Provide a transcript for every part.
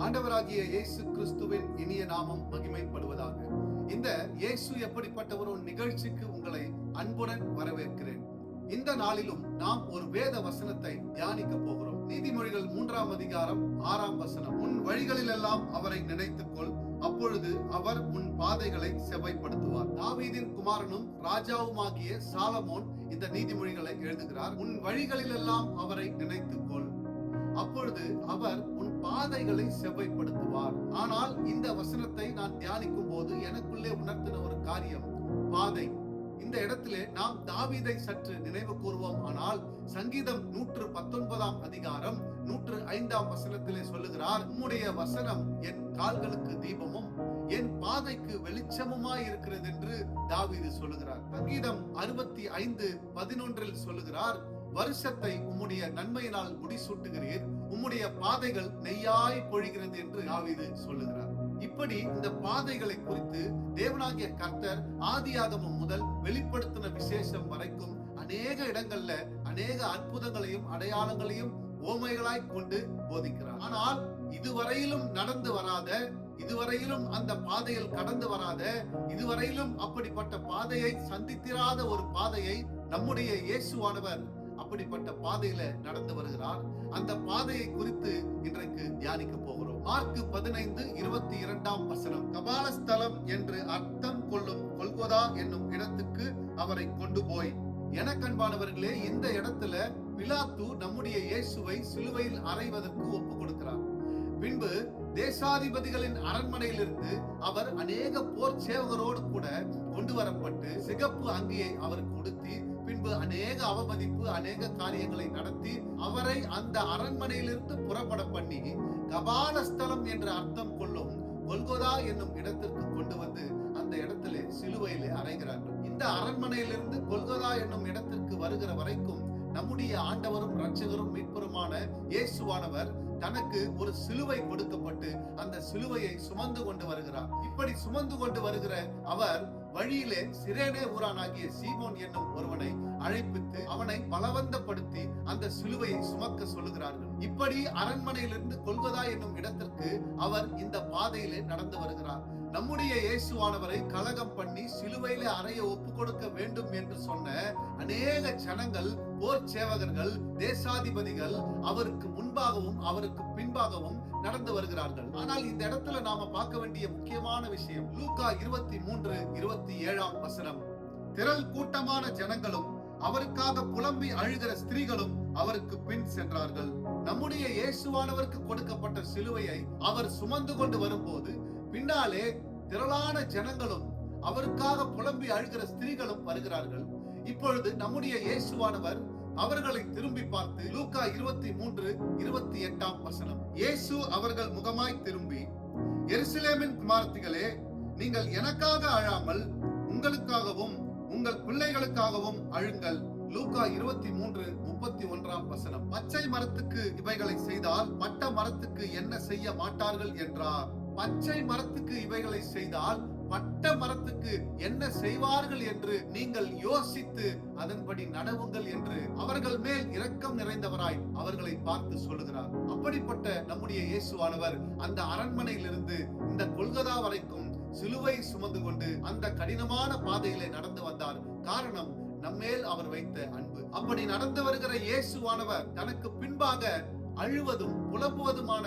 ஆண்டவராகிய இயேசு கிறிஸ்துவின் இனிய நாமம் மகிமைப்படுவதாக. இந்த இயேசு எப்படிப்பட்டவரோ நிகழ்ச்சிக்கு உங்களை அன்புடன் வரவேற்கிறேன். இந்த நாளிலும் நாம் ஒரு வேத வசனத்தை தியானிக்க போகிறோம். நீதிமொழிகள் 3ஆம் அதிகாரம் 6ஆம் வசனம். உன் வழிகளிலெல்லாம் அவரை நினைத்துக்கொள், அப்பொழுது அவர் உன் பாதைகளை செவ்வைப்படுத்துவார். தாவீதின் குமாரனும் ராஜாவுமாகிய சாலமோன் இந்த நீதிமொழிகளை எழுதுகிறார். உன் வழிகளிலெல்லாம் அவரை நினைத்துக்கொள், அப்பொழுது அவர் உன் பாதைகளை செவ்வைப்படுத்துவார். ஆனால் இந்த வசனத்தை நான் தியானிக்கும் போது எனக்குள்ளே உணர்த்தின ஒரு காரியம் பாதை. இந்த இடத்திலே நாம் தாவீதை சற்று நினைவு கூறுவோம். ஆனால் சங்கீதம் 119ஆம் அதிகாரம் 105ஆம் வசனத்திலே சொல்லுகிறார், உம்முடைய வசனம் என் கால்களுக்கு தீபமும் என் பாதைக்கு வெளிச்சமுமாய் இருக்கிறது என்று தாவீது சொல்லுகிறார். சங்கீதம் 65:11 சொல்லுகிறார், வருஷத்தை உம்முடைய நன்மையினால் முடிசூட்டுகிறீர், உம்முடைய பாதைகள் நெய்யாய் பொழிகிறது என்று தாவீது சொல்லுகிறார். இப்படி இந்த பாதைகளை குறித்து தேவனாகிய கர்த்தர் ஆதியாகமம் முதல் வெளிப்படுத்தின விசேஷம் வரைக்கும் அநேக இடங்கள்ல அநேக அற்புதங்களையும் அடையாளங்களையும் ஓமைகளாய் கொண்டு போதிக்கிறார். ஆனால் இதுவரையிலும் நடந்து வராத, இதுவரையிலும் அந்த பாதையில் கடந்து வராத, இதுவரையிலும் அப்படிப்பட்ட பாதையை சந்தித்திராத ஒரு பாதையை நம்முடைய இயேசுவானவர் அப்படிப்பட்ட பாதையில நடந்து வருகிறார். அந்த பாதையை குறித்து இன்றைக்கு தியானிக்க போகிறோம். மார்க் 15:22ஆம் வசனம். கபாலஸ்தலம் என்று அர்த்தம் கொள்ளும் கொல்கொதா என்னும் இடத்துக்கு அவரை கொண்டு போய். எனக்கன்பானவர்களே, இந்த இடத்துல பிலாத்து நம்முடைய இயேசுவை சிலுவையில் அறைவதற்கு ஒப்பு கொடுக்கிறார். பின்பு தேசாதிபதிகளின் அரண்மனையிலிருந்து அவர் அநேக போர் சேவகரோடு கூட கொண்டு வரப்பட்டு சிகப்பு அங்கியை அவருக்கு உடுத்தி, பின்பு அநேக அவமதிப்பு அநேக காரியங்களை நடத்தி அவரை அந்த அரண்மனையிலிருந்து புறப்பட பண்ணி கபாலஸ்தலம் என்று அர்த்தம் கொள்ளும் கொல்கொதா என்னும் இடத்திற்கு கொண்டு வந்து அந்த இடத்திலே சிலுவையிலே அறைகிறார்கள். இந்த அரண்மனையிலிருந்து கொல்கொதா என்னும் இடத்திற்கு வருகிற வரைக்கும் நம்முடைய ஆண்டவரும் இரட்சகரும் மீட்பருமான இயேசுவானவர் தனக்கு ஒரு சிலுவை கொடுக்கப்பட்டு அந்த சிலுவையை சுமந்து கொண்டு வருகிறார். இப்படி சுமந்து கொண்டு வருகிற அவர் வழியிலே சிரேனே ஊரானாகிய சீமோன் என்னும் ஒருவனை அழைப்பித்து அவனை பலவந்தப்படுத்தி அந்த சிலுவையை சுமக்க சொல்லுகிறார்கள். இப்படி அரண்மனையிலிருந்து கொல்கொதா என்னும் இடத்திற்கு அவர் இந்த பாதையிலே நடந்து வருகிறார். நம்முடைய இயேசுவானவரை கலகம் பண்ணி சிலுவையிலே அறைய ஒப்பு கொடுக்க வேண்டும் என்று சொன்ன அநேக ஜனங்கள், போர் சேவகர்கள், தேசாதிபதிகள் அவருக்கு முன்பாகவும் அவருக்கு பின்பாகவும் நடந்து வருகிறார்கள். ஆனால் இந்த இடத்துல நாம பார்க்க வேண்டிய முக்கியமான விஷயம் லூக்கா 23:27ஆம் வசனம். திரள் கூட்டமான ஜனங்களும் அவருக்காக புலம்பி அழுகிற ஸ்திரீகளும் அவருக்கு பின் சென்றார்கள். நம்முடைய இயேசுவானவருக்கு கொடுக்கப்பட்ட சிலுவையை அவர் சுமந்து கொண்டு வரும்போது பின்னாலே திரளான ஜனங்களும் அவருக்காக புலம்பி அழுகிற ஸ்திரீகளும் வருகிறார்கள். இப்பொழுது நம்முடைய இயேசுவானவர் அவர்களை திரும்பி பார்த்து லூக்கா 23:28ஆம் வசனம். இயேசு அவர்கள் முகமாய் திரும்பி, எருசலேமின் குமாரத்திகளே, நீங்கள் எனக்காக அழாமல் உங்களுக்காகவும் உங்கள் பிள்ளைகளுக்காகவும் அழுங்கள். லூக்கா 23:31ஆம் வசனம். பச்சை மரத்துக்கு இவைகளை செய்தால் பட்ட மரத்துக்கு என்ன செய்ய மாட்டார்கள் என்றார். பச்சை மரத்துக்கு இவைகளை செய்தால் பட்ட மரத்துக்கு என்ன செய்வார்கள் என்று நீங்கள் யோசித்து அதன்படி நடவுங்கள் என்று அவர்கள் மேல் இரக்கம் நிறைந்தவராய் அவர்களை பார்த்து சொல்லுகிறார். அப்படிப்பட்ட நம்முடைய இயேசுவானவர் அந்த அரண்மனையிலிருந்து இந்த கொல்கொதா வரைக்கும் சிலுவை சுமந்து கொண்டு அந்த கடினமான பாதையிலே நடந்து வந்தார். காரணம் நம்மேல் அவர் வைத்த அன்பு. அப்படி நடந்து வருகிற இயேசுவானவர் தனக்கு பின்பாக அழுவதும் புலம்புவதுமான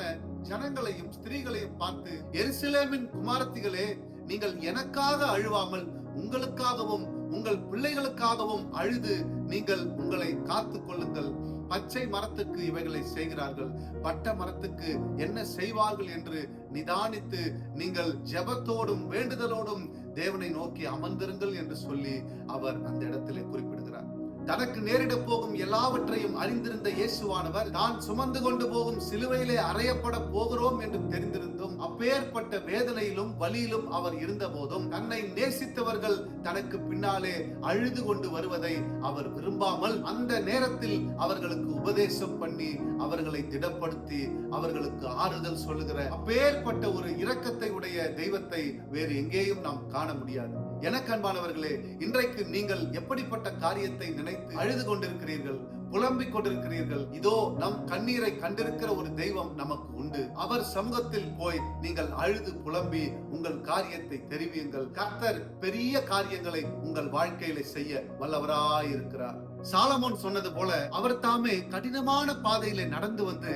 ஜனங்களையும் ஸ்திரீகளையும் பார்த்து, எருசலேமின் குமாரத்திகளே, நீங்கள் எனக்காக அழுவாமல் உங்களுக்காகவும் உங்கள் பிள்ளைகளுக்காகவும் அழுது நீங்கள் உங்களை காத்து கொள்ளுங்கள். பச்சை மரத்துக்கு இவைகளை செய்கிறார்கள், பட்ட மரத்துக்கு என்ன செய்வார்கள் என்று நிதானித்து நீங்கள் ஜெபத்தோடும் வேண்டுதலோடும் தேவனை நோக்கி அமர்ந்திருங்கள் என்று சொல்லி அவர் அந்த இடத்திலே குறிப்பிடுகிறார். தனக்கு நேரிட போகும் எல்லாவற்றையும் அறிந்திருந்த இயேசுவானவர் தான் சுமந்து கொண்டு போகும் சிலுவையிலே அறையப்பட போகிறோம் என்று தெரிந்திருந்தும் அப்பேற்பட்ட வேதனையிலும் வலியிலும் அவர் இருந்த போதும் தன்னை நேசித்தவர்கள் தனக்கு பின்னாலே அழுது கொண்டு வருவதை அவர் விரும்பாமல் அந்த நேரத்தில் அவர்களுக்கு உபதேசம் பண்ணி அவர்களை திடப்படுத்தி அவர்களுக்கு ஆறுதல் சொல்லுகிற அப்பேற்பட்ட ஒரு இரக்கத்தை உடைய தெய்வத்தை வேறு எங்கேயும் நாம் காண முடியாது. எனக்கு அன்பானவர்களே, இன்றைக்கு நீங்கள் எப்படிப்பட்ட காரியத்தை நினைத்து அழுது கொண்டிருக்கிறீர்கள், புலம்பிக் கொண்டிருக்கிறீர்கள், இதோ நம் கண்ணீரை கண்டிருக்கிற ஒரு தெய்வம் நமக்கு உண்டு. அவர் சமூகத்தில் போய் நீங்கள் அழுது புலம்பி உங்கள் காரியத்தை தெரிவியுங்கள். கர்த்தர் பெரிய காரியங்களை உங்கள் வாழ்க்கையில செய்ய வல்லவராயிருக்கிறார். சாலமோன் சொன்னது போல அவர் தாமே கடினமான பாதையில நடந்து வந்து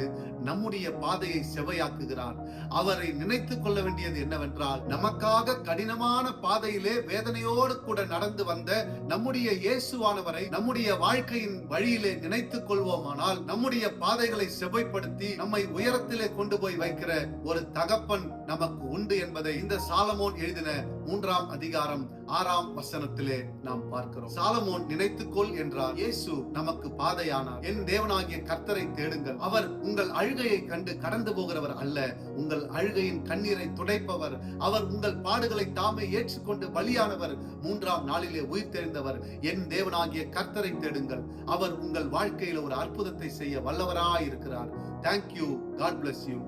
நம்முடைய பாதையை செவையாக்குகிறார். அவரை நினைத்துக் கொள்ள வேண்டியது என்னவென்றால், நமக்காக கடினமான பாதையிலே வேதனையோடு கூட நடந்து வந்த நம்முடைய இயேசுவானவரை நம்முடைய வாழ்க்கையின் வழியிலே நினைத்துக் கொள்வோமானால், நம்முடைய பாதைகளை செவைப்படுத்தி நம்மை உயரத்திலே கொண்டு போய் வைக்கிற ஒரு தகப்பன் நமக்கு உண்டு என்பதை இந்த சாலமோன் எழுதின 3ஆம் அதிகாரம் 6ஆம் வசனத்திலே நாம் பார்க்கிறோம். சாலமோன் நினைத்துக்கொள் என்றார். இயேசு நமக்கு பாதையானார். என் தேவனாகிய கர்த்தரை தேடுங்கள். அவர் உங்கள் அழுகையை கண்டு கடந்து போகிறவர் அல்ல, உங்கள் அழுகையின் கண்ணீரை துடைப்பவர். அவர் உங்கள் பாடுகளை தாமே ஏற்றுக்கொண்டு பலியானவர், 3ஆம் நாளிலே உயிர் தெழுந்தவர். என் தேவனாகிய கர்த்தரை தேடுங்கள். அவர் உங்கள் வாழ்க்கையில் ஒரு அற்புதத்தை செய்ய வல்லவராயிருக்கிறார். Thank you. God bless you.